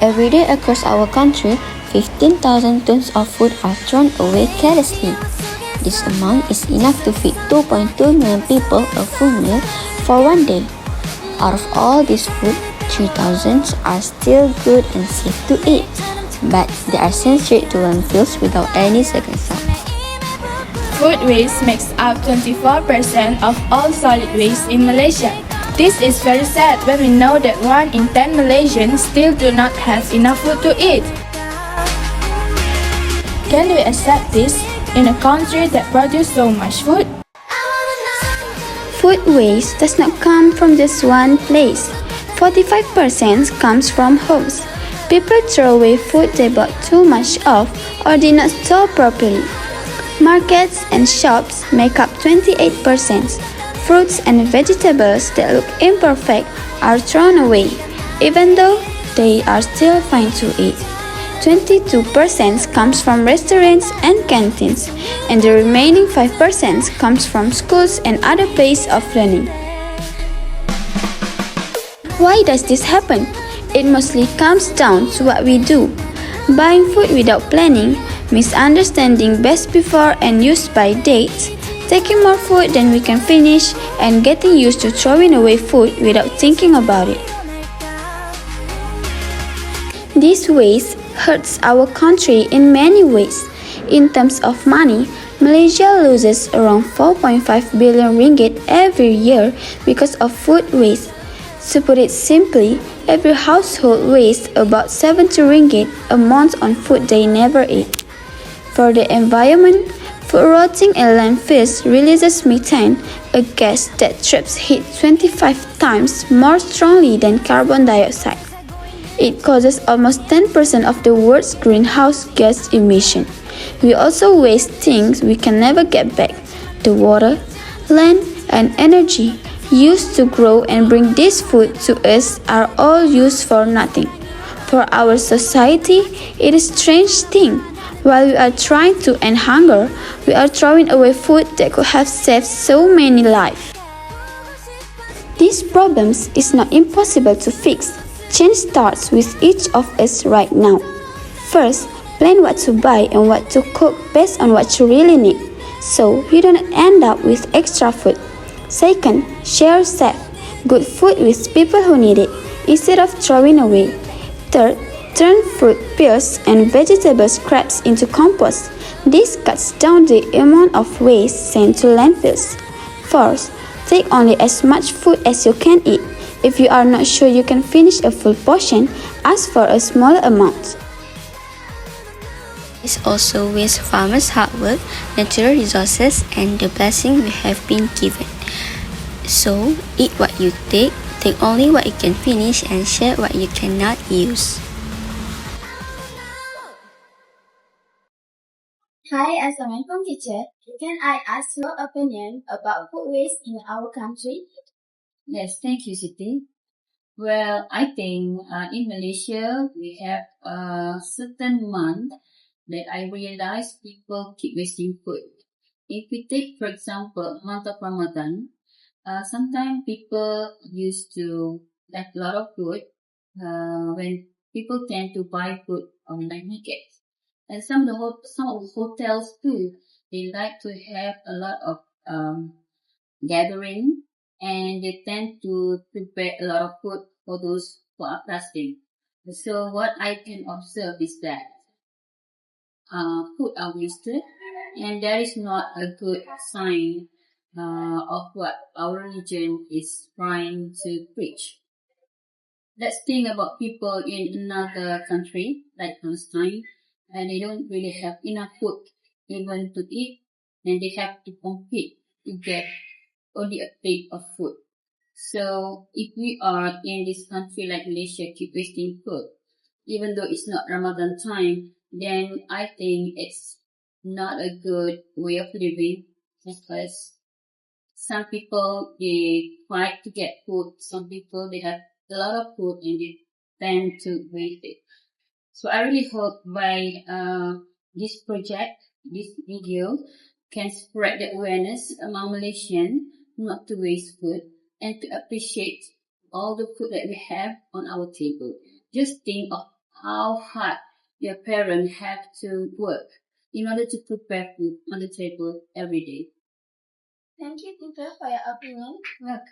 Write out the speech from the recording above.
Every day across our country, 15,000 tons of food are thrown away carelessly. This amount is enough to feed 2.2 million people a full meal for one day. Out of all this food, 3,000 are still good and safe to eat, but they are sent straight to landfills without any second thought. Food waste makes up 24% of all solid waste in Malaysia. This is very sad when we know that 1 in 10 Malaysians still do not have enough food to eat. Can we accept this in a country that produces so much food? Food waste does not come from just one place. 45% comes from homes. People throw away food they bought too much of or did not store properly. Markets and shops make up 28%. Fruits and vegetables that look imperfect are thrown away, even though they are still fine to eat. 22% comes from restaurants and canteens, and the remaining 5% comes from schools and other places of learning. Why does this happen? It mostly comes down to what we do. Buying food without planning, misunderstanding best before and use by dates, taking more food than we can finish, and getting used to throwing away food without thinking about it. This waste hurts our country in many ways. In terms of money, Malaysia loses around 4.5 billion ringgit every year because of food waste. To put it simply, every household wastes about 70 ringgit a month on food they never eat. For the environment, food rotting in landfills releases methane, a gas that traps heat 25 times more strongly than carbon dioxide. It causes almost 10% of the world's greenhouse gas emission. We also waste things we can never get back. The water, land, and energy used to grow and bring this food to us are all used for nothing. For our society, it is a strange thing. While we are trying to end hunger, we are throwing away food that could have saved so many lives. These problems is not impossible to fix. Change starts with each of us right now. First, plan what to buy and what to cook based on what you really need, so you don't end up with extra food. Second, share safe, good food with people who need it, instead of throwing away. Third, turn fruit peels and vegetable scraps into compost. This cuts down the amount of waste sent to landfills. Fourth, take only as much food as you can eat. If you are not sure you can finish a full portion, ask for a smaller amount. This also wastes farmers' hard work, natural resources, and the blessing we have been given. So, eat what you take only what you can finish, and share what you cannot use. Hi, Assalamualaikum teacher. Can I ask your opinion about food waste in our country? Yes, thank you, Siti. Well, I think in Malaysia, we have a certain month that I realize people keep wasting food. If we take, for example, month of Ramadan, sometimes people used to have a lot of food when people tend to buy food on night markets. And some of the hotels too, they like to have a lot of gathering, and they tend to prepare a lot of food for those who are fasting. So what I can observe is that food are wasted, and that is not a good sign of what our religion is trying to preach. Let's think about people in another country like Palestine, and they don't really have enough food even to eat, and they have to compete to get only a plate of food. So if we are in this country like Malaysia keep wasting food, even though it's not Ramadan time, then I think it's not a good way of living, because some people, they fight to get food. Some people, they have a lot of food and they tend to waste it. So I really hope by this project, this video, can spread the awareness among Malaysians not to waste food and to appreciate all the food that we have on our table. Just think of how hard your parents have to work in order to prepare food on the table every day. Thank you, teacher, for your opinion. Welcome.